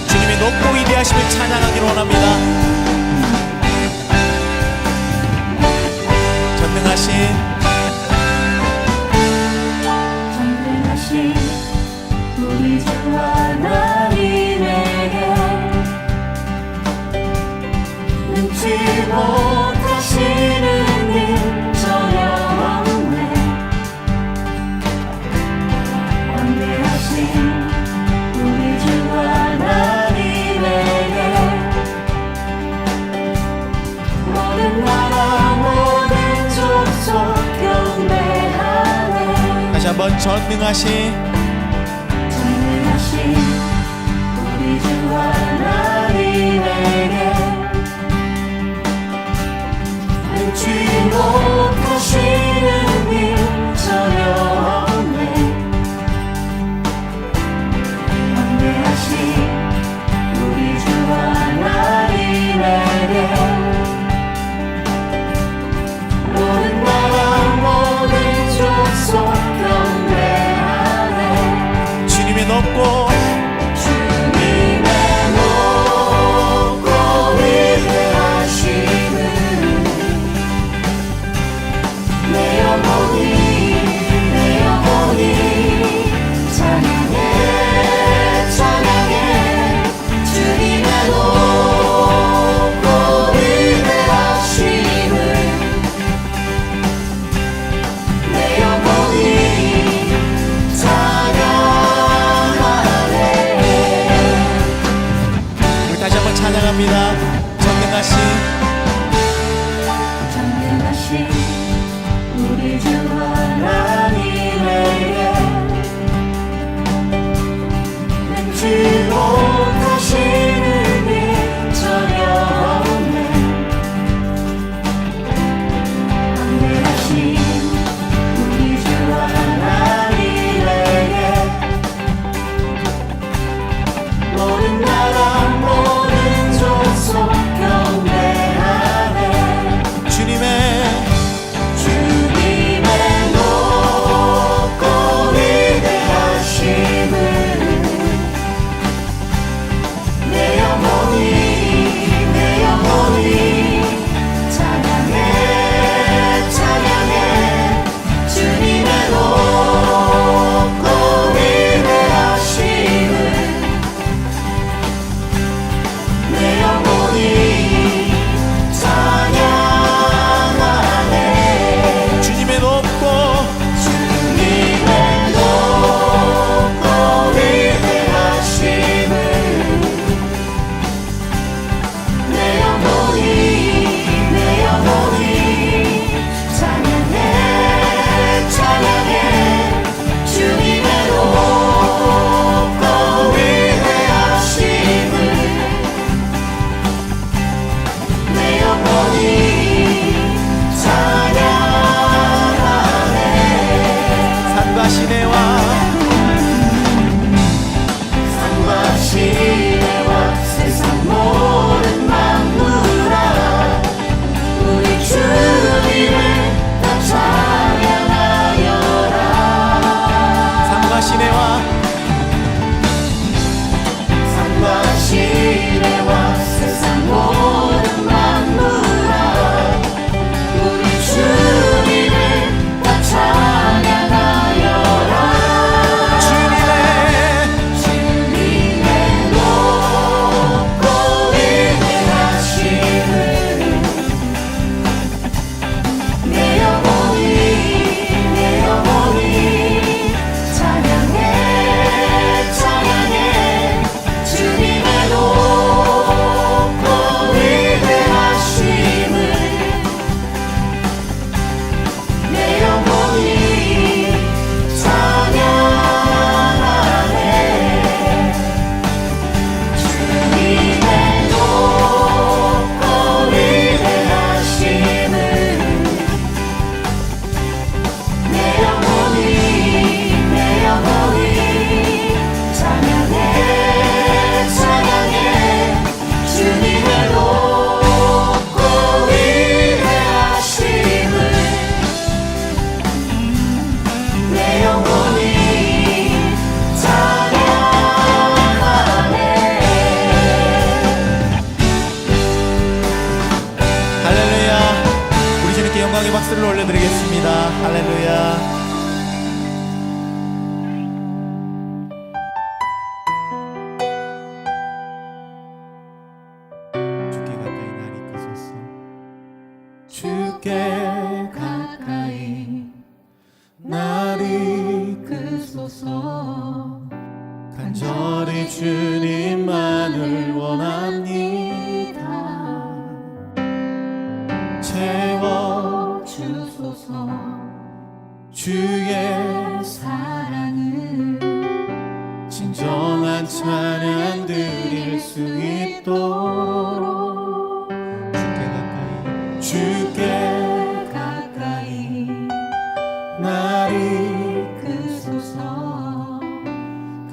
주님의 높고 위대하심을 찬양하기를 원합니다. 전능하신 우리 주 하나님에게 능치 못하시는 일 전혀 없네. 광대하신 우리 주 하나님에게 모든 나라 모든 족속 경배하네. 다시 한번 전능하신 우리 주 하나님에게 능치 못하시는 일 전혀 없네. 광대하신 우리 주 하나님에게 모든 나라 모든 족속 경배하네. 주님의 높고 위대하심을 내 영혼이 찬양해 찬양해. 주님의 높고 위대하심을 내 영혼이 찬양하네. 우리 다시 한번 찬양합니다. 전능하신 우리 주 하나님에게 능치 못하시는 일 전혀 없네. 광대하신 우리 주 하나님에게 모든 나라 모든 족속 경배하네. 주님의 찬양의 박수를 올려드리겠습니다. 할렐루야. 주께 가까이 날 이끄소서. 간절히 주님만을 원합니다. 채워주소서. 주의 사랑을 진정한 찬양 드릴 수 있도록 주께 가까이 날 이끄소서.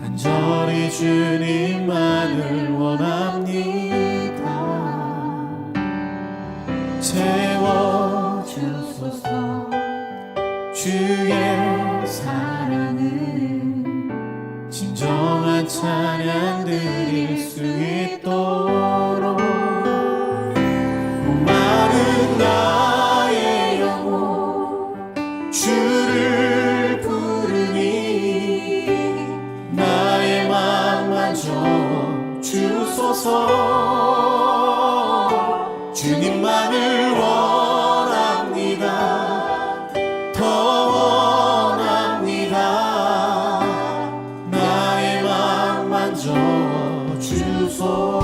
간절히 주님만을 원합니다. 채워주소서. 주의 사랑을 진정한 찬양 드릴 수 있도록. 목마른 나의 영혼 주를 부르니 나의 맘 만져 주소서. 주님만을 원합니다. 더 원합니다. 나의 맘 만져 주소서.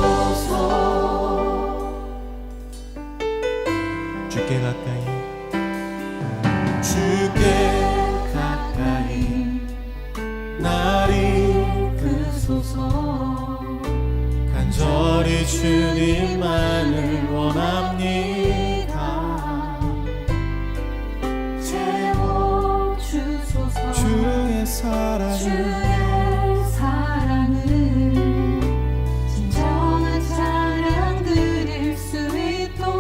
주께 가까이 날 이끄소서. 간절히 주님만을 원합니다. 채워주소서. 주의 사랑을 진정한 찬양 드릴 수 있도록.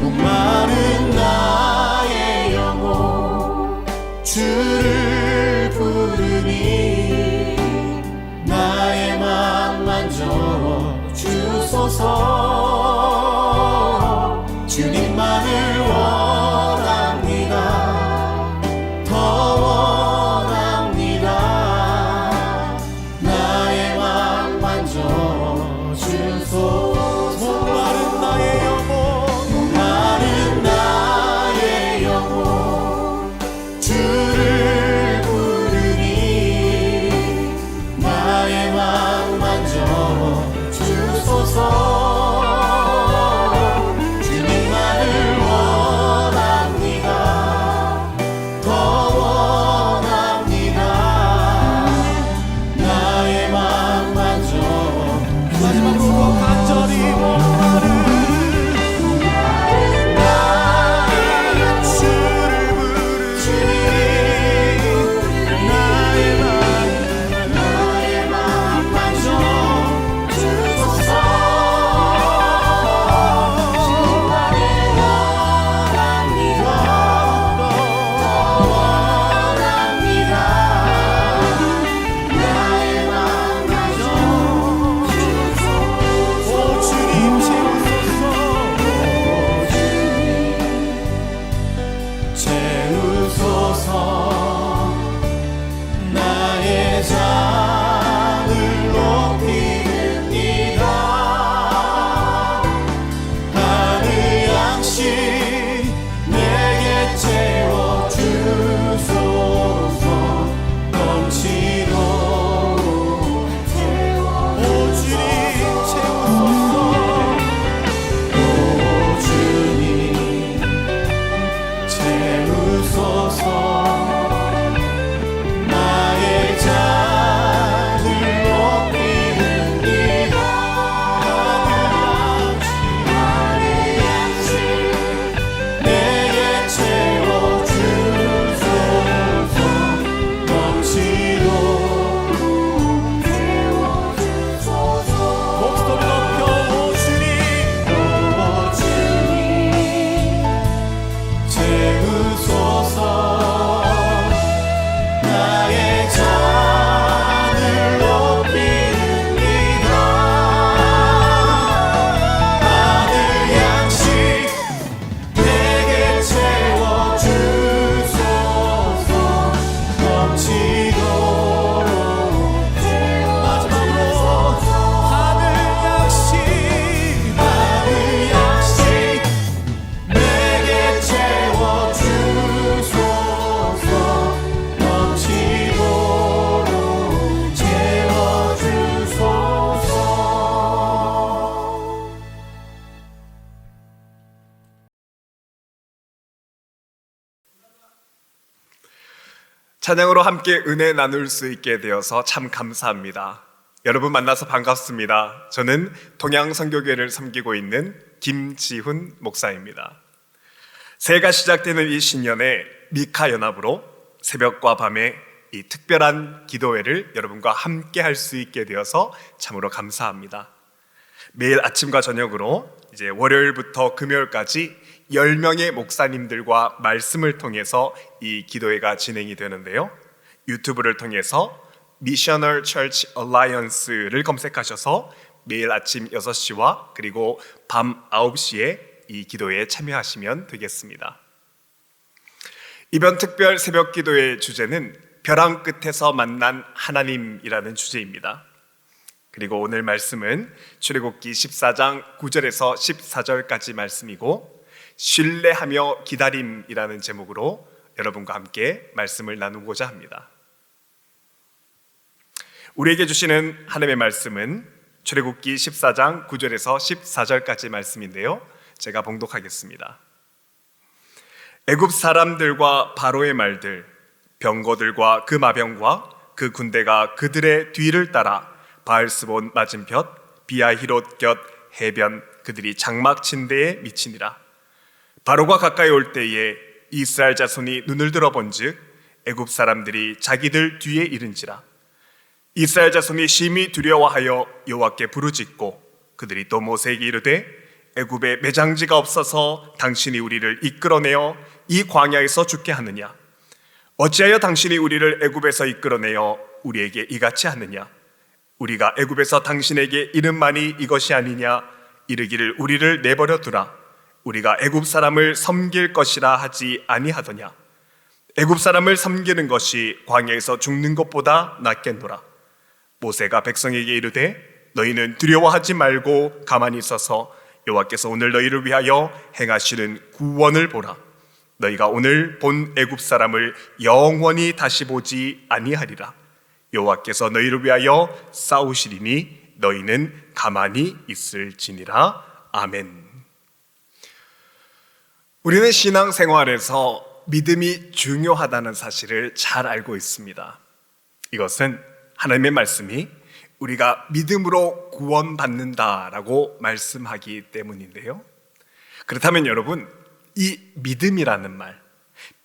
목마른 나의 영혼 주를 부르니 나의 맘 만져 주소서. 주님만을 원합니다. 더 원합니다. 나의 맘 만져 주소서. 목마른 나의 영혼 주를 부르니 나의 맘 만져 주소서. 찬양으로 함께 은혜 나눌 수 있게 되어서 참 감사합니다. 여러분 만나서 반갑습니다. 저는 동양선교회를 섬기고 있는 김지훈 목사입니다. 새해가 시작되는 이 신년에 미카 연합으로 새벽과 밤에 이 특별한 기도회를 여러분과 함께 할 수 있게 되어서 참으로 감사합니다. 매일 아침과 저녁으로 이제 월요일부터 금요일까지 10명의 목사님들과 말씀을 통해서 이 기도회가 진행이 되는데요. 유튜브를 통해서 Missional Church Alliance를 검색하셔서 매일 아침 6시와 그리고 밤 9시에 이 기도회에 참여하시면 되겠습니다. 이번 특별 새벽 기도회의 주제는 벼랑 끝에서 만난 하나님이라는 주제입니다. 그리고 오늘 말씀은 출애굽기 14장 9절에서 14절까지 말씀이고 신뢰하며 기다림이라는 제목으로 여러분과 함께 말씀을 나누고자 합니다. 우리에게 주시는 하나님의 말씀은 출애굽기 14장 9절에서 14절까지 말씀인데요. 제가 봉독하겠습니다. 애굽 사람들과 바로의 말들, 병거들과 그 마병과 그 군대가 그들의 뒤를 따라 바알스본 맞은편 비아히롯 곁 해변 그들이 장막 침대에 미치니라. 바로가 가까이 올 때에 이스라엘 자손이 눈을 들어 본즉 애굽 사람들이 자기들 뒤에 이른지라. 이스라엘 자손이 심히 두려워하여 여호와께 부르짖고 그들이 또 모세에게 이르되 애굽에 매장지가 없어서 당신이 우리를 이끌어내어 이 광야에서 죽게 하느냐? 어찌하여 당신이 우리를 애굽에서 이끌어내어 우리에게 이같이 하느냐? 우리가 애굽에서 당신에게 이름만이 이것이 아니냐? 이르기를 우리를 내버려 두라. 우리가 애굽 사람을 섬길 것이라 하지 아니하더냐? 애굽 사람을 섬기는 것이 광야에서 죽는 것보다 낫겠노라. 모세가 백성에게 이르되 너희는 두려워하지 말고 가만히 있어서 여호와께서 오늘 너희를 위하여 행하시는 구원을 보라. 너희가 오늘 본 애굽 사람을 영원히 다시 보지 아니하리라. 여호와께서 너희를 위하여 싸우시리니 너희는 가만히 있을지니라. 아멘. 우리는 신앙생활에서 믿음이 중요하다는 사실을 잘 알고 있습니다. 이것은 하나님의 말씀이 우리가 믿음으로 구원받는다라고 말씀하기 때문인데요. 그렇다면 여러분, 이 믿음이라는 말,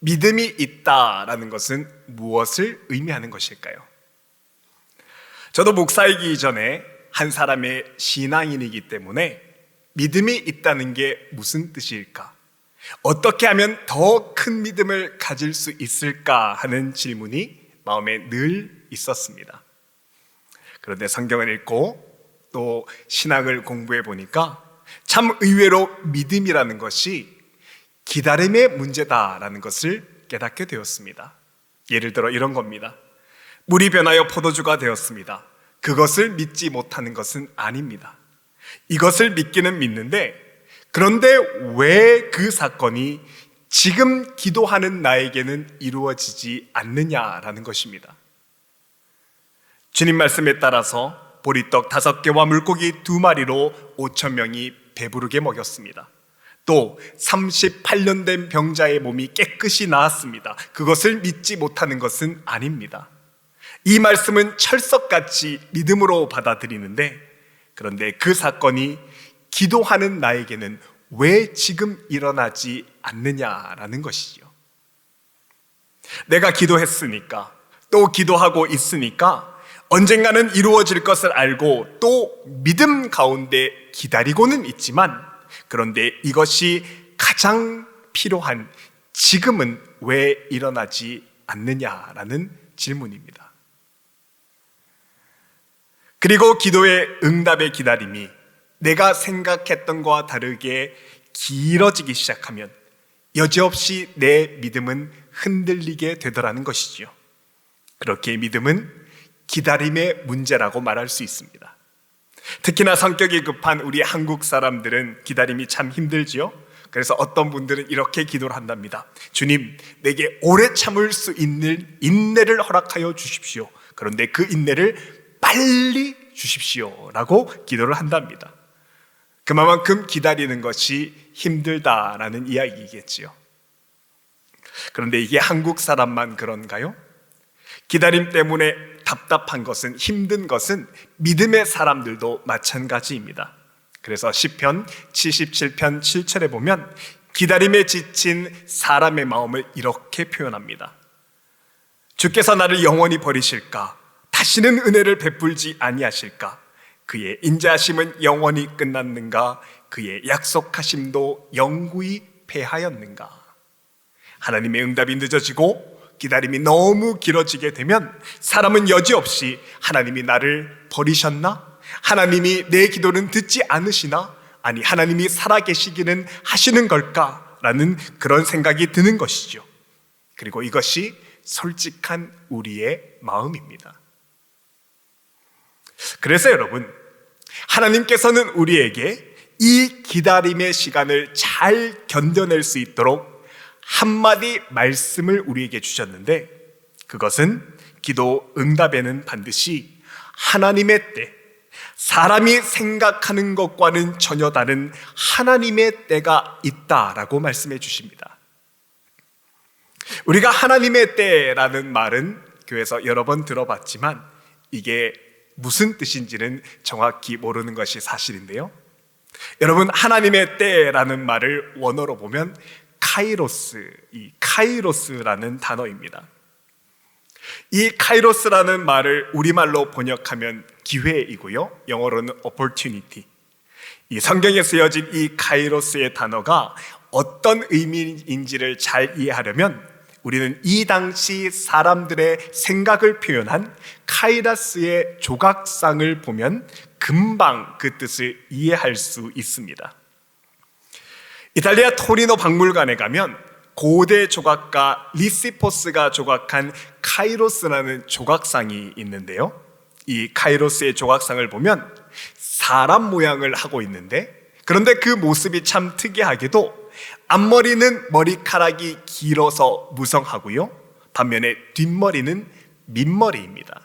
믿음이 있다라는 것은 무엇을 의미하는 것일까요? 저도 목사이기 전에 한 사람의 신앙인이기 때문에 믿음이 있다는 게 무슨 뜻일까? 어떻게 하면 더 큰 믿음을 가질 수 있을까 하는 질문이 마음에 늘 있었습니다. 그런데 성경을 읽고 또 신학을 공부해 보니까 참 의외로 믿음이라는 것이 기다림의 문제다라는 것을 깨닫게 되었습니다. 예를 들어 이런 겁니다. 물이 변하여 포도주가 되었습니다. 그것을 믿지 못하는 것은 아닙니다. 이것을 믿기는 믿는데 그런데 왜 그 사건이 지금 기도하는 나에게는 이루어지지 않느냐라는 것입니다. 주님 말씀에 따라서 보리떡 5개와 물고기 2마리로 5,000명이 배부르게 먹였습니다. 또 38년 된 병자의 몸이 깨끗이 나았습니다. 그것을 믿지 못하는 것은 아닙니다. 이 말씀은 철석같이 믿음으로 받아들이는데 그런데 그 사건이 기도하는 나에게는 왜 지금 일어나지 않느냐라는 것이죠. 내가 기도했으니까 또 기도하고 있으니까 언젠가는 이루어질 것을 알고 또 믿음 가운데 기다리고는 있지만 그런데 이것이 가장 필요한 지금은 왜 일어나지 않느냐라는 질문입니다. 그리고 기도의 응답의 기다림이 내가 생각했던 것과 다르게 길어지기 시작하면 여지없이 내 믿음은 흔들리게 되더라는 것이지요. 그렇게 믿음은 기다림의 문제라고 말할 수 있습니다. 특히나 성격이 급한 우리 한국 사람들은 기다림이 참 힘들지요. 그래서 어떤 분들은 이렇게 기도를 한답니다. 주님, 내게 오래 참을 수 있는 인내를 허락하여 주십시오. 그런데 그 인내를 빨리 주십시오 라고 기도를 한답니다. 그만큼 기다리는 것이 힘들다라는 이야기겠지요. 그런데 이게 한국 사람만 그런가요? 기다림 때문에 답답한 것은, 힘든 것은 믿음의 사람들도 마찬가지입니다. 그래서 시편 77편 7절에 보면 기다림에 지친 사람의 마음을 이렇게 표현합니다. 주께서 나를 영원히 버리실까? 다시는 은혜를 베풀지 아니하실까? 그의 인자하심은 영원히 끝났는가? 그의 약속하심도 영구히 패하였는가? 하나님의 응답이 늦어지고 기다림이 너무 길어지게 되면 사람은 여지없이 하나님이 나를 버리셨나? 하나님이 내 기도는 듣지 않으시나? 아니, 하나님이 살아계시기는 하시는 걸까? 라는 그런 생각이 드는 것이죠. 그리고 이것이 솔직한 우리의 마음입니다. 그래서 여러분, 하나님께서는 우리에게 이 기다림의 시간을 잘 견뎌낼 수 있도록 한마디 말씀을 우리에게 주셨는데, 그것은 기도 응답에는 반드시 하나님의 때, 사람이 생각하는 것과는 전혀 다른 하나님의 때가 있다라고 말씀해 주십니다. 우리가 하나님의 때라는 말은 교회에서 여러 번 들어봤지만 이게 무슨 뜻인지는 정확히 모르는 것이 사실인데요. 여러분, 하나님의 때라는 말을 원어로 보면 카이로스, 이 카이로스라는 단어입니다. 이 카이로스라는 말을 우리말로 번역하면 기회이고요, 영어로는 opportunity. 이 성경에 쓰여진 이 카이로스의 단어가 어떤 의미인지를 잘 이해하려면 우리는 이 당시 사람들의 생각을 표현한 카이라스의 조각상을 보면 금방 그 뜻을 이해할 수 있습니다. 이탈리아 토리노 박물관에 가면 고대 조각가 리시포스가 조각한 카이로스라는 조각상이 있는데요, 이 카이로스의 조각상을 보면 사람 모양을 하고 있는데, 그런데 그 모습이 참 특이하게도 앞머리는 머리카락이 길어서 무성하고요, 반면에 뒷머리는 민머리입니다.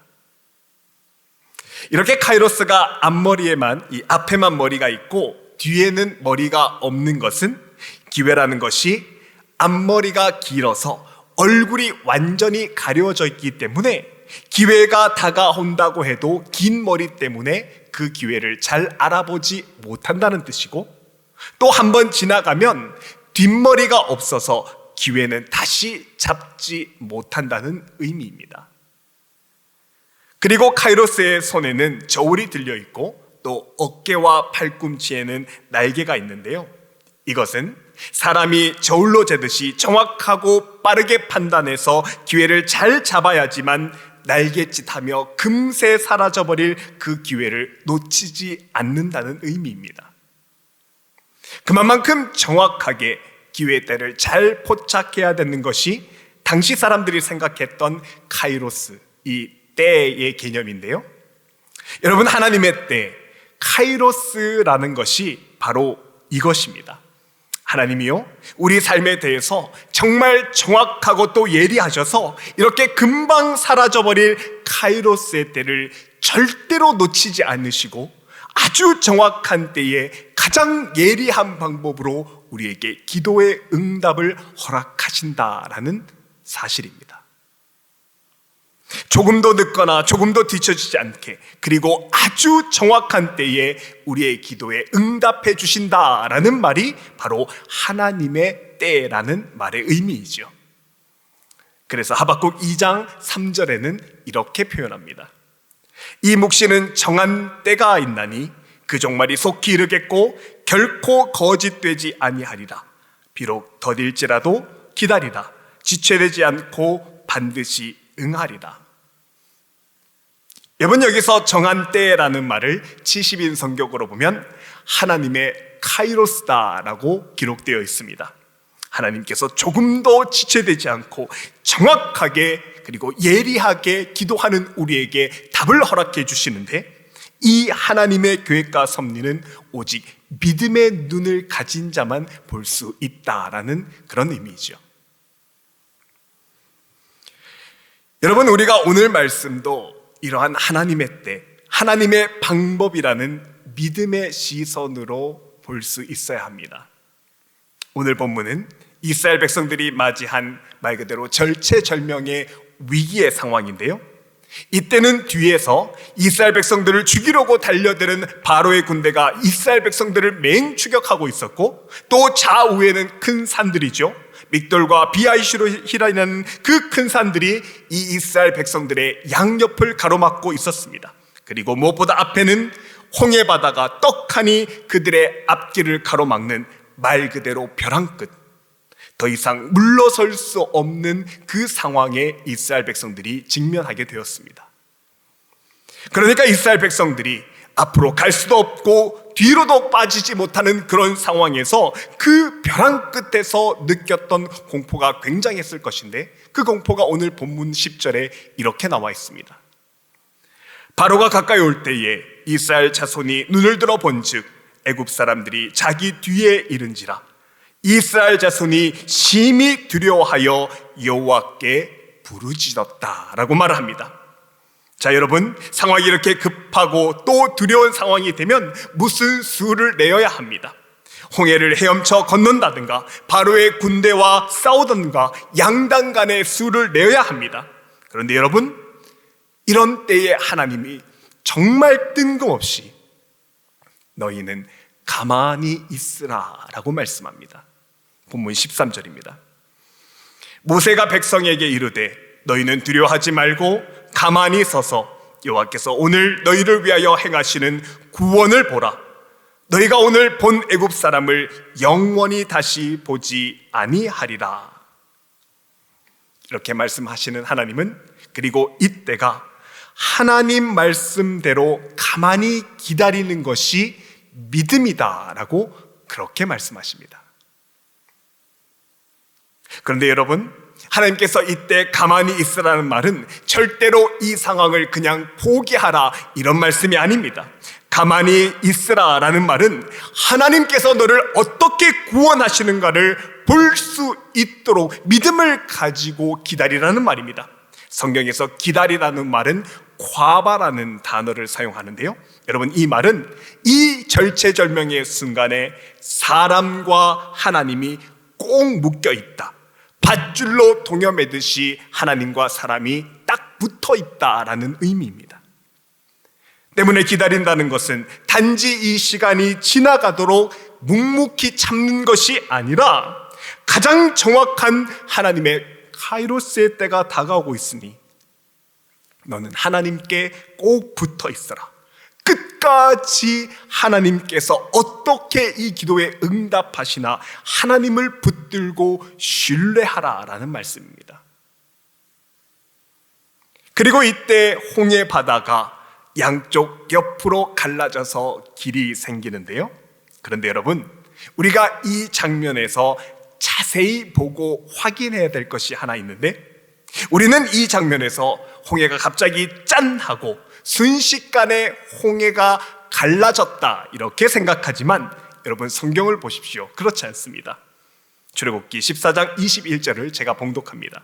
이렇게 카이로스가 앞머리에만, 이 앞에만 머리가 있고 뒤에는 머리가 없는 것은, 기회라는 것이 앞머리가 길어서 얼굴이 완전히 가려져 있기 때문에 기회가 다가온다고 해도 긴 머리 때문에 그 기회를 잘 알아보지 못한다는 뜻이고, 또 한 번 지나가면 뒷머리가 없어서 기회는 다시 잡지 못한다는 의미입니다. 그리고 카이로스의 손에는 저울이 들려 있고 또 어깨와 팔꿈치에는 날개가 있는데요, 이것은 사람이 저울로 재듯이 정확하고 빠르게 판단해서 기회를 잘 잡아야지만 날갯짓하며 금세 사라져버릴 그 기회를 놓치지 않는다는 의미입니다. 그만큼 정확하게 기회의 때를 잘 포착해야 되는 것이 당시 사람들이 생각했던 카이로스, 이 때의 개념인데요, 여러분, 하나님의 때, 카이로스라는 것이 바로 이것입니다. 하나님이요, 우리 삶에 대해서 정말 정확하고 또 예리하셔서 이렇게 금방 사라져버릴 카이로스의 때를 절대로 놓치지 않으시고 아주 정확한 때에 가장 예리한 방법으로 우리에게 기도의 응답을 허락하신다라는 사실입니다. 조금도 늦거나 조금도 뒤처지지 않게, 그리고 아주 정확한 때에 우리의 기도에 응답해 주신다라는 말이 바로 하나님의 때라는 말의 의미이죠. 그래서 하박국 2장 3절에는 이렇게 표현합니다. 이 묵시는 정한 때가 있나니 그 종말이 속히 이르겠고 결코 거짓되지 아니하리라. 비록 더딜지라도 기다리라. 지체되지 않고 반드시 응하리라. 여러분, 여기서 정한 때라는 말을 70인 성격으로 보면 하나님의 카이로스다라고 기록되어 있습니다. 하나님께서 조금도 지체되지 않고 정확하게 그리고 예리하게 기도하는 우리에게 답을 허락해 주시는데, 이 하나님의 계획과 섭리는 오직 믿음의 눈을 가진 자만 볼 수 있다라는 그런 의미이죠. 여러분, 우리가 오늘 말씀도 이러한 하나님의 때, 하나님의 방법이라는 믿음의 시선으로 볼 수 있어야 합니다. 오늘 본문은 이스라엘 백성들이 맞이한 말 그대로 절체절명의 위기의 상황인데요. 이때는 뒤에서 이스라엘 백성들을 죽이려고 달려드는 바로의 군대가 이스라엘 백성들을 맹추격하고 있었고, 또 좌우에는 큰 산들이죠. 믹돌과 비아이시로히라는 그 큰 산들이 이 이스라엘 백성들의 양옆을 가로막고 있었습니다. 그리고 무엇보다 앞에는 홍해 바다가 떡하니 그들의 앞길을 가로막는 말 그대로 벼랑 끝, 더 이상 물러설 수 없는 그 상황에 이스라엘 백성들이 직면하게 되었습니다. 그러니까 이스라엘 백성들이 앞으로 갈 수도 없고 뒤로도 빠지지 못하는 그런 상황에서 그 벼랑 끝에서 느꼈던 공포가 굉장했을 것인데, 그 공포가 오늘 본문 10절에 이렇게 나와 있습니다. 바로가 가까이 올 때에 이스라엘 자손이 눈을 들어 본즉 애굽 사람들이 자기 뒤에 이른지라 이스라엘 자손이 심히 두려워하여 여호와께 부르짖었다라고 말합니다. 자, 여러분, 상황이 이렇게 급하고 또 두려운 상황이 되면 무슨 수를 내어야 합니다. 홍해를 헤엄쳐 건넌다든가 바로의 군대와 싸우든가 양당 간의 수를 내어야 합니다. 그런데 여러분, 이런 때에 하나님이 정말 뜬금없이 너희는 가만히 있으라 라고 말씀합니다. 본문 13절입니다. 모세가 백성에게 이르되 너희는 두려워하지 말고 가만히 서서 여호와께서 오늘 너희를 위하여 행하시는 구원을 보라. 너희가 오늘 본 애굽 사람을 영원히 다시 보지 아니하리라. 이렇게 말씀하시는 하나님은, 그리고 이때가 하나님 말씀대로 가만히 기다리는 것이 믿음이다라고 그렇게 말씀하십니다. 그런데 여러분, 하나님께서 이때 가만히 있으라는 말은 절대로 이 상황을 그냥 포기하라 이런 말씀이 아닙니다. 가만히 있으라라는 말은 하나님께서 너를 어떻게 구원하시는가를 볼 수 있도록 믿음을 가지고 기다리라는 말입니다. 성경에서 기다리라는 말은 과바라는 단어를 사용하는데요, 여러분, 이 말은 이 절체절명의 순간에 사람과 하나님이 꼭 묶여 있다, 밧줄로 동여매듯이 하나님과 사람이 딱 붙어 있다라는 의미입니다. 때문에 기다린다는 것은 단지 이 시간이 지나가도록 묵묵히 참는 것이 아니라 가장 정확한 하나님의 카이로스의 때가 다가오고 있으니 너는 하나님께 꼭 붙어 있어라. 끝까지 하나님께서 어떻게 이 기도에 응답하시나 하나님을 붙들고 신뢰하라라는 말씀입니다. 그리고 이때 홍해 바다가 양쪽 옆으로 갈라져서 길이 생기는데요, 그런데 여러분, 우리가 이 장면에서 자세히 보고 확인해야 될 것이 하나 있는데, 우리는 이 장면에서 홍해가 갑자기 짠 하고 순식간에 홍해가 갈라졌다 이렇게 생각하지만, 여러분, 성경을 보십시오. 그렇지 않습니다. 출애굽기 14장 21절을 제가 봉독합니다.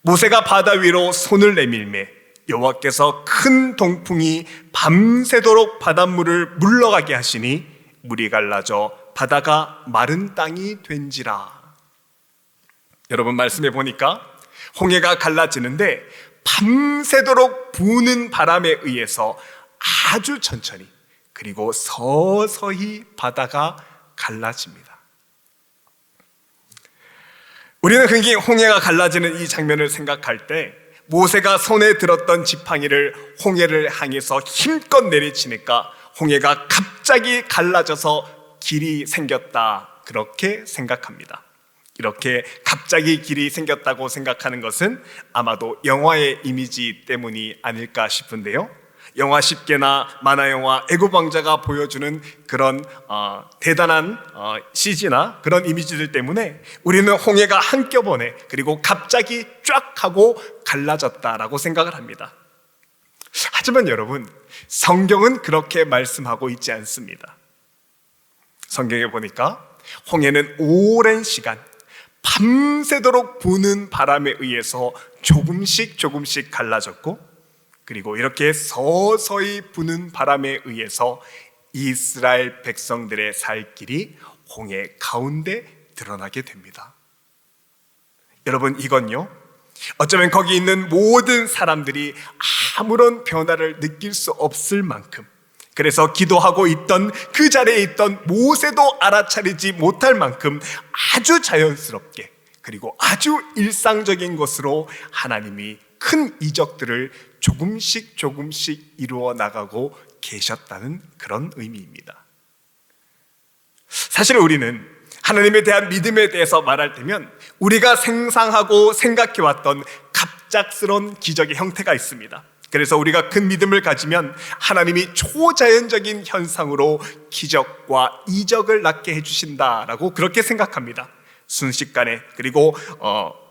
모세가 바다 위로 손을 내밀매 여호와께서 큰 동풍이 밤새도록 바닷물을 물러가게 하시니 물이 갈라져 바다가 마른 땅이 된지라. 여러분, 말씀해 보니까 홍해가 갈라지는데 밤새도록 부는 바람에 의해서 아주 천천히, 그리고 서서히 바다가 갈라집니다. 우리는 흔히 홍해가 갈라지는 이 장면을 생각할 때 모세가 손에 들었던 지팡이를 홍해를 향해서 힘껏 내리치니까 홍해가 갑자기 갈라져서 길이 생겼다, 그렇게 생각합니다. 이렇게 갑자기 길이 생겼다고 생각하는 것은 아마도 영화의 이미지 때문이 아닐까 싶은데요, 영화 10개나 만화영화 애굽 왕자가 보여주는 그런 대단한 CG나 그런 이미지들 때문에 우리는 홍해가 한꺼번에 그리고 갑자기 쫙 하고 갈라졌다라고 생각을 합니다. 하지만 여러분, 성경은 그렇게 말씀하고 있지 않습니다. 성경에 보니까 홍해는 오랜 시간 밤새도록 부는 바람에 의해서 조금씩 갈라졌고, 그리고 이렇게 서서히 부는 바람에 의해서 이스라엘 백성들의 살 길이 홍해 가운데 드러나게 됩니다. 여러분, 이건요, 어쩌면 거기 있는 모든 사람들이 아무런 변화를 느낄 수 없을 만큼, 그래서 기도하고 있던 그 자리에 있던 모세도 알아차리지 못할 만큼 아주 자연스럽게, 그리고 아주 일상적인 것으로 하나님이 큰 이적들을 조금씩 이루어 나가고 계셨다는 그런 의미입니다. 사실 우리는 하나님에 대한 믿음에 대해서 말할 때면 우리가 상상하고 생각해왔던 갑작스러운 기적의 형태가 있습니다. 그래서 우리가 큰 믿음을 가지면 하나님이 초자연적인 현상으로 기적과 이적을 낳게 해주신다라고 그렇게 생각합니다. 순식간에, 그리고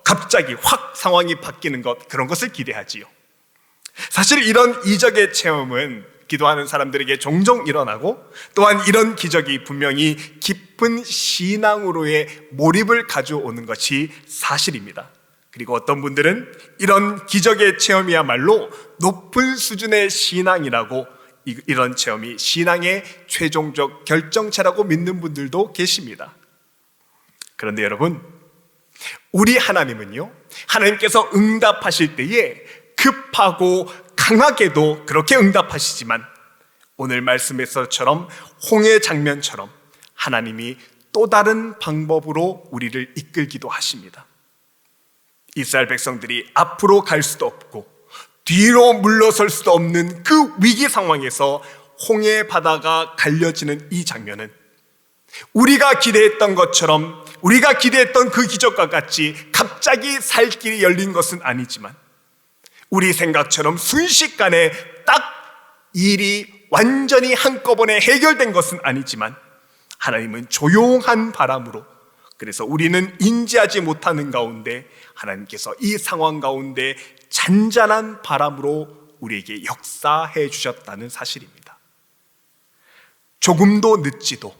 갑자기 확 상황이 바뀌는 것, 그런 것을 기대하지요. 사실 이런 이적의 체험은 기도하는 사람들에게 종종 일어나고, 또한 이런 기적이 분명히 깊은 신앙으로의 몰입을 가져오는 것이 사실입니다. 그리고 어떤 분들은 이런 기적의 체험이야말로 높은 수준의 신앙이라고, 이런 체험이 신앙의 최종적 결정체라고 믿는 분들도 계십니다. 그런데 여러분, 우리 하나님은요, 하나님께서 응답하실 때에 급하고 강하게도 그렇게 응답하시지만, 오늘 말씀에서처럼 홍해 장면처럼 하나님이 또 다른 방법으로 우리를 이끌기도 하십니다. 이스라엘 백성들이 앞으로 갈 수도 없고 뒤로 물러설 수도 없는 그 위기 상황에서 홍해 바다가 갈려지는 이 장면은 우리가 기대했던 것처럼, 우리가 기대했던 그 기적과 같이 갑자기 살 길이 열린 것은 아니지만, 우리 생각처럼 순식간에 딱 일이 완전히 한꺼번에 해결된 것은 아니지만, 하나님은 조용한 바람으로, 그래서 우리는 인지하지 못하는 가운데 하나님께서 이 상황 가운데 잔잔한 바람으로 우리에게 역사해 주셨다는 사실입니다. 조금도 늦지도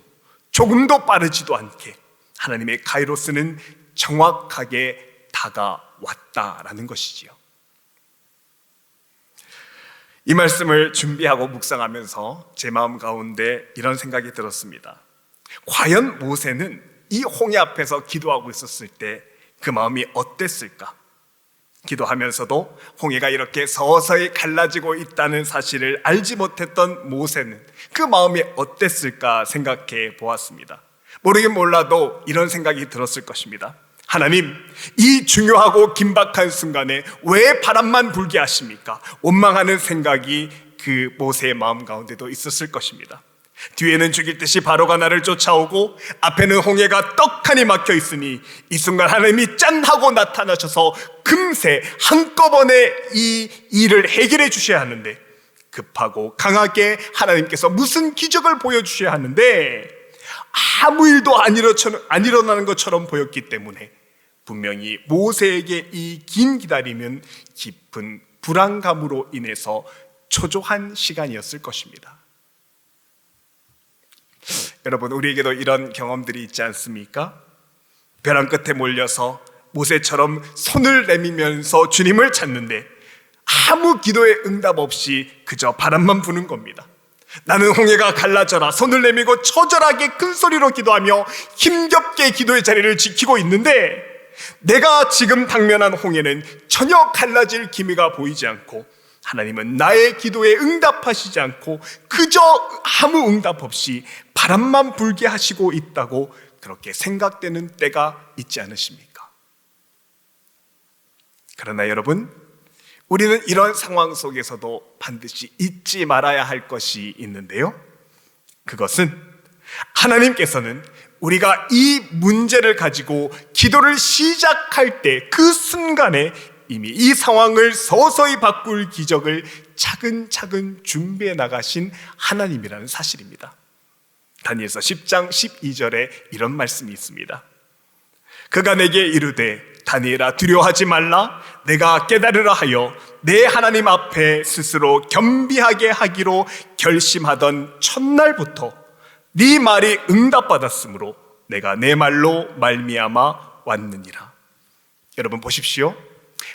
조금도 빠르지도 않게 하나님의 카이로스는 정확하게 다가왔다라는 것이지요. 이 말씀을 준비하고 묵상하면서 제 마음 가운데 이런 생각이 들었습니다. 과연 모세는 이 홍해 앞에서 기도하고 있었을 때 그 마음이 어땠을까? 기도하면서도 홍해가 이렇게 서서히 갈라지고 있다는 사실을 알지 못했던 모세는 그 마음이 어땠을까 생각해 보았습니다. 모르긴 몰라도 이런 생각이 들었을 것입니다. 하나님, 이 중요하고 긴박한 순간에 왜 바람만 불게 하십니까? 원망하는 생각이 그 모세의 마음 가운데도 있었을 것입니다. 뒤에는 죽일 듯이 바로가 나를 쫓아오고 앞에는 홍해가 떡하니 막혀 있으니 이 순간 하나님이 짠 하고 나타나셔서 금세 한꺼번에 이 일을 해결해 주셔야 하는데, 급하고 강하게 하나님께서 무슨 기적을 보여주셔야 하는데 아무 일도 안 일어나는 것처럼 보였기 때문에 분명히 모세에게 이 긴 기다림은 깊은 불안감으로 인해서 초조한 시간이었을 것입니다. 여러분, 우리에게도 이런 경험들이 있지 않습니까? 벼랑 끝에 몰려서 모세처럼 손을 내밀면서 주님을 찾는데 아무 기도에 응답 없이 그저 바람만 부는 겁니다. 나는 홍해가 갈라져라 손을 내밀고 처절하게 큰 소리로 기도하며 힘겹게 기도의 자리를 지키고 있는데, 내가 지금 당면한 홍해는 전혀 갈라질 기미가 보이지 않고 하나님은 나의 기도에 응답하시지 않고 그저 아무 응답 없이 바람만 불게 하시고 있다고 그렇게 생각되는 때가 있지 않으십니까? 그러나 여러분, 우리는 이런 상황 속에서도 반드시 잊지 말아야 할 것이 있는데요, 그것은 하나님께서는 우리가 이 문제를 가지고 기도를 시작할 때 그 순간에 이미 이 상황을 서서히 바꿀 기적을 차근차근 준비해 나가신 하나님이라는 사실입니다. 다니엘서 10장 12절에 이런 말씀이 있습니다. 그가 내게 이르되 다니엘아 두려워하지 말라. 내가 깨달으라 하여 내 하나님 앞에 스스로 겸비하게 하기로 결심하던 첫날부터 네 말이 응답받았으므로 내가 내 말로 말미암아 왔느니라. 여러분 보십시오.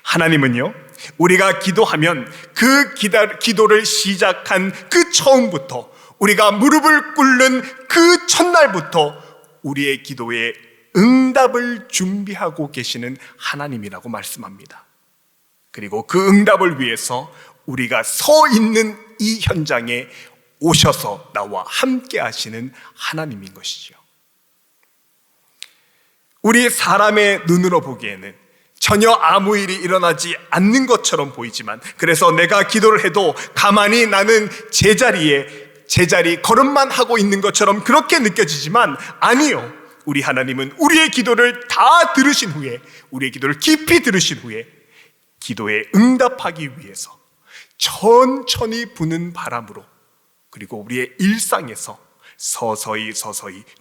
하나님은요, 우리가 기도하면 그 기도를 시작한 그 처음부터, 우리가 무릎을 꿇는 그 첫날부터 우리의 기도에 응답을 준비하고 계시는 하나님이라고 말씀합니다. 그리고 그 응답을 위해서 우리가 서 있는 이 현장에 오셔서 나와 함께 하시는 하나님인 것이죠. 우리 사람의 눈으로 보기에는 전혀 아무 일이 일어나지 않는 것처럼 보이지만, 그래서 내가 기도를 해도 가만히 나는 제자리 걸음만 하고 있는 것처럼 그렇게 느껴지지만, 아니요, 우리 하나님은 우리의 기도를 다 들으신 후에, 우리의 기도를 깊이 들으신 후에 기도에 응답하기 위해서 천천히 부는 바람으로, 그리고 우리의 일상에서 서서히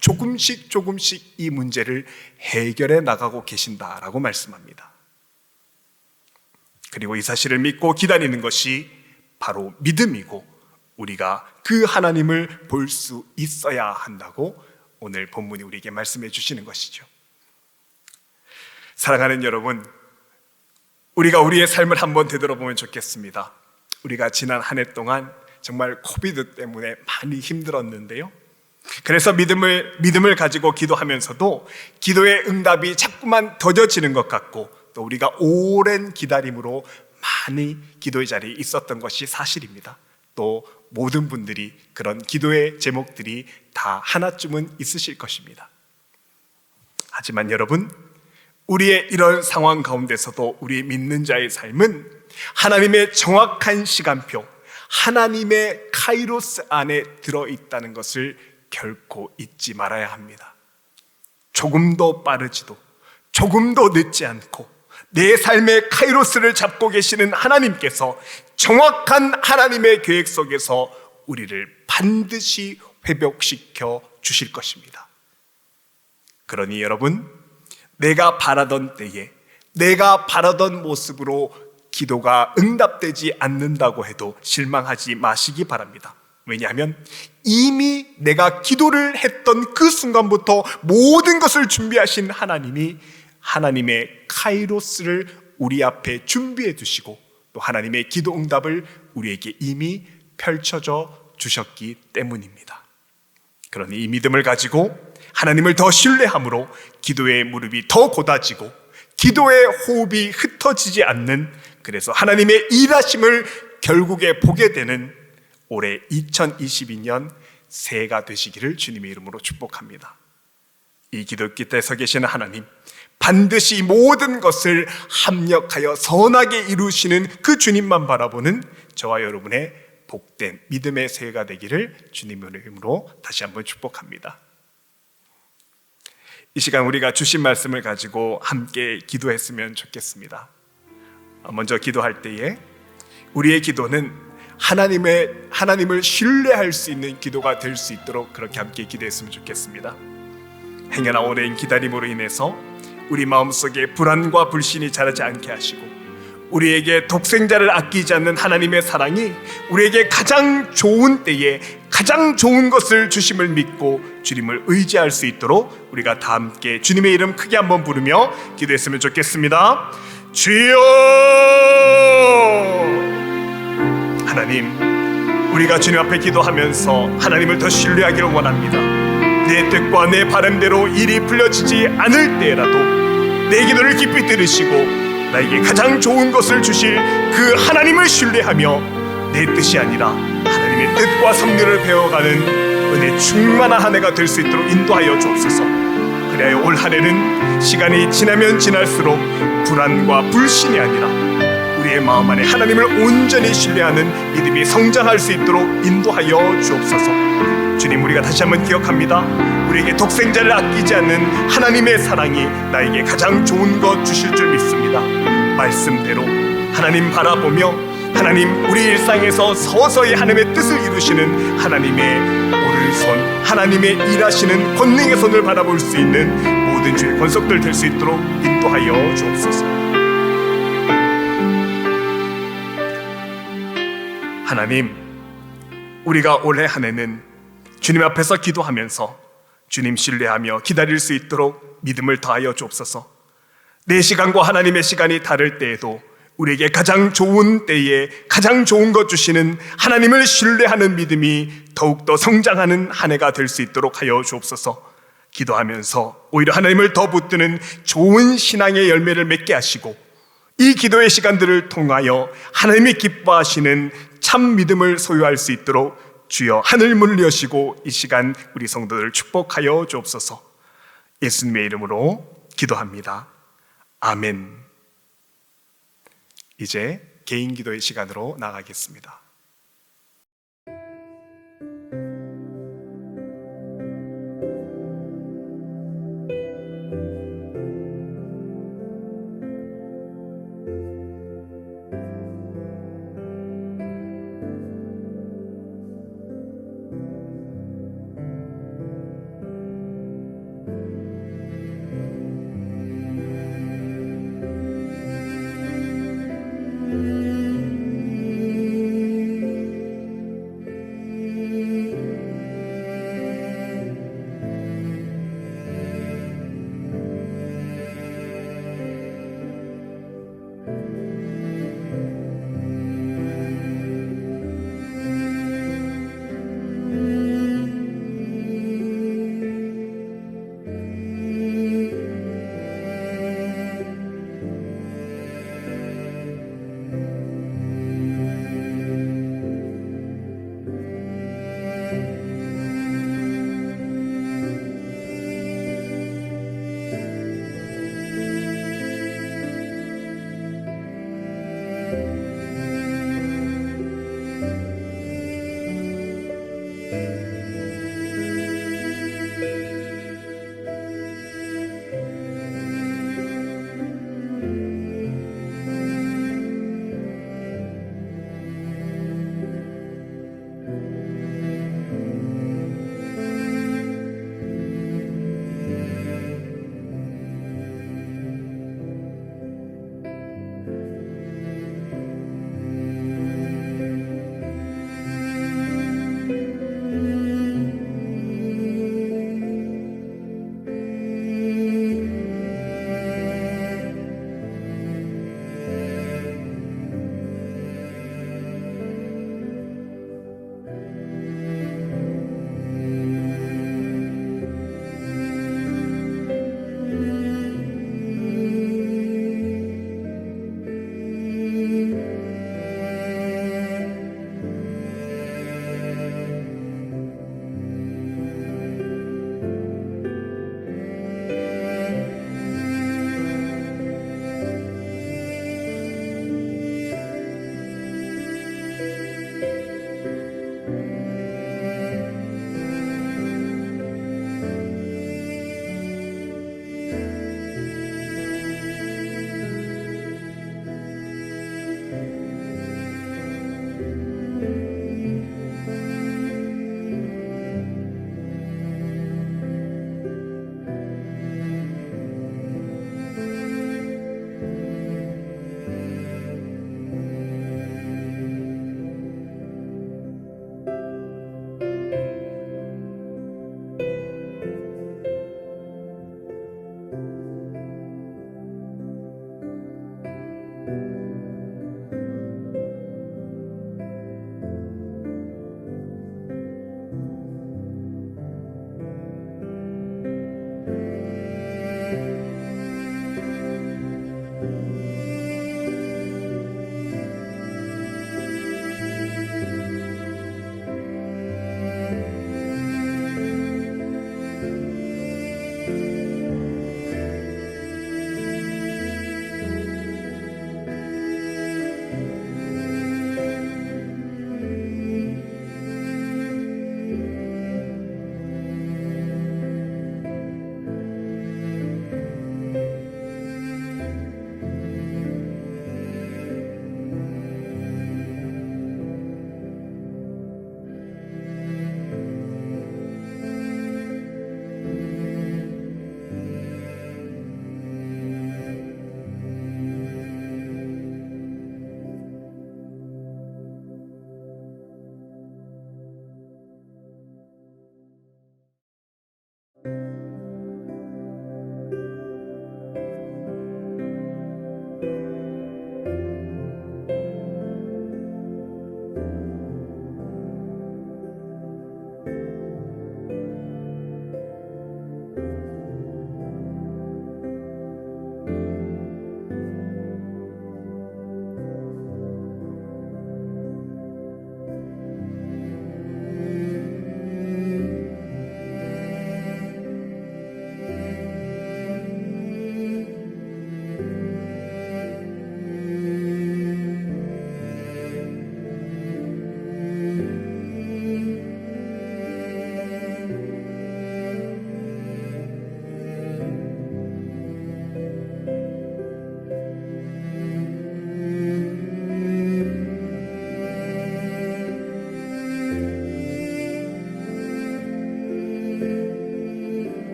조금씩 이 문제를 해결해 나가고 계신다라고 말씀합니다. 그리고 이 사실을 믿고 기다리는 것이 바로 믿음이고, 우리가 그 하나님을 볼 수 있어야 한다고 오늘 본문이 우리에게 말씀해 주시는 것이죠. 사랑하는 여러분, 우리가 우리의 삶을 한번 되돌아보면 좋겠습니다. 우리가 지난 한 해 동안 정말 코비드 때문에 많이 힘들었는데요, 그래서 믿음을 가지고 기도하면서도 기도의 응답이 자꾸만 더뎌지는 것 같고, 또 우리가 오랜 기다림으로 많이 기도의 자리에 있었던 것이 사실입니다. 또 모든 분들이 그런 기도의 제목들이 다 하나쯤은 있으실 것입니다. 하지만 여러분, 우리의 이런 상황 가운데서도 우리 믿는 자의 삶은 하나님의 정확한 시간표, 하나님의 카이로스 안에 들어있다는 것을 결코 잊지 말아야 합니다. 조금 더 빠르지도 조금 더 늦지 않고 내 삶의 카이로스를 잡고 계시는 하나님께서 정확한 하나님의 계획 속에서 우리를 반드시 회복시켜 주실 것입니다. 그러니 여러분, 내가 바라던 때에 내가 바라던 모습으로 기도가 응답되지 않는다고 해도 실망하지 마시기 바랍니다. 왜냐하면 이미 내가 기도를 했던 그 순간부터 모든 것을 준비하신 하나님이 하나님의 카이로스를 우리 앞에 준비해 두시고, 또 하나님의 기도 응답을 우리에게 이미 펼쳐져 주셨기 때문입니다. 그러니 이 믿음을 가지고 하나님을 더 신뢰함으로 기도의 무릎이 더 곧아지고 기도의 호흡이 흩어지지 않는, 그래서 하나님의 일하심을 결국에 보게 되는 올해 2022년 새해가 되시기를 주님의 이름으로 축복합니다. 이 기도 깃에 서 계시는 하나님, 반드시 모든 것을 합력하여 선하게 이루시는 그 주님만 바라보는 저와 여러분의 복된 믿음의 새해가 되기를 주님의 이름으로 다시 한번 축복합니다. 이 시간 우리가 주신 말씀을 가지고 함께 기도했으면 좋겠습니다. 먼저 기도할 때에 우리의 기도는 하나님을 신뢰할 수 있는 기도가 될 수 있도록 그렇게 함께 기도했으면 좋겠습니다. 행여나 오랜 기다림으로 인해서 우리 마음속에 불안과 불신이 자라지 않게 하시고, 우리에게 독생자를 아끼지 않는 하나님의 사랑이 우리에게 가장 좋은 때에 가장 좋은 것을 주심을 믿고 주님을 의지할 수 있도록 우리가 다 함께 주님의 이름 크게 한번 부르며 기도했으면 좋겠습니다. 주여! 하나님, 우리가 주님 앞에 기도하면서 하나님을 더 신뢰하기를 원합니다. 내 뜻과 내 바람대로 일이 풀려지지 않을 때라도 내 기도를 깊이 들으시고 나에게 가장 좋은 것을 주실 그 하나님을 신뢰하며 내 뜻이 아니라 하나님의 뜻과 섭리를 배워가는 은혜 충만한 한 해가 될 수 있도록 인도하여 주옵소서. 그래야 올 한 해는 시간이 지나면 지날수록 불안과 불신이 아니라 우리의 마음 안에 하나님을 온전히 신뢰하는 믿음이 성장할 수 있도록 인도하여 주옵소서. 주님, 우리가 다시 한번 기억합니다. 우리에게 독생자를 아끼지 않는 하나님의 사랑이 나에게 가장 좋은 것 주실 줄 믿습니다. 말씀대로 하나님 바라보며 하나님 우리 일상에서 서서히 하나님의 뜻을 이루시는 하나님의 오른손, 하나님의 일하시는 권능의 손을 바라볼 수 있는 모든 주의 권속들 될 수 있도록 인도하여 주옵소서. 하나님, 우리가 올해 한 해는 주님 앞에서 기도하면서 주님 신뢰하며 기다릴 수 있도록 믿음을 더하여 주옵소서. 내 시간과 하나님의 시간이 다를 때에도 우리에게 가장 좋은 때에 가장 좋은 것 주시는 하나님을 신뢰하는 믿음이 더욱더 성장하는 한 해가 될 수 있도록 하여 주옵소서. 기도하면서 오히려 하나님을 더 붙드는 좋은 신앙의 열매를 맺게 하시고 이 기도의 시간들을 통하여 하나님이 기뻐하시는 참 믿음을 소유할 수 있도록 주여 하늘 문을 여시고 이 시간 우리 성도들을 축복하여 주옵소서. 예수님의 이름으로 기도합니다. 아멘. 이제 개인 기도의 시간으로 나가겠습니다.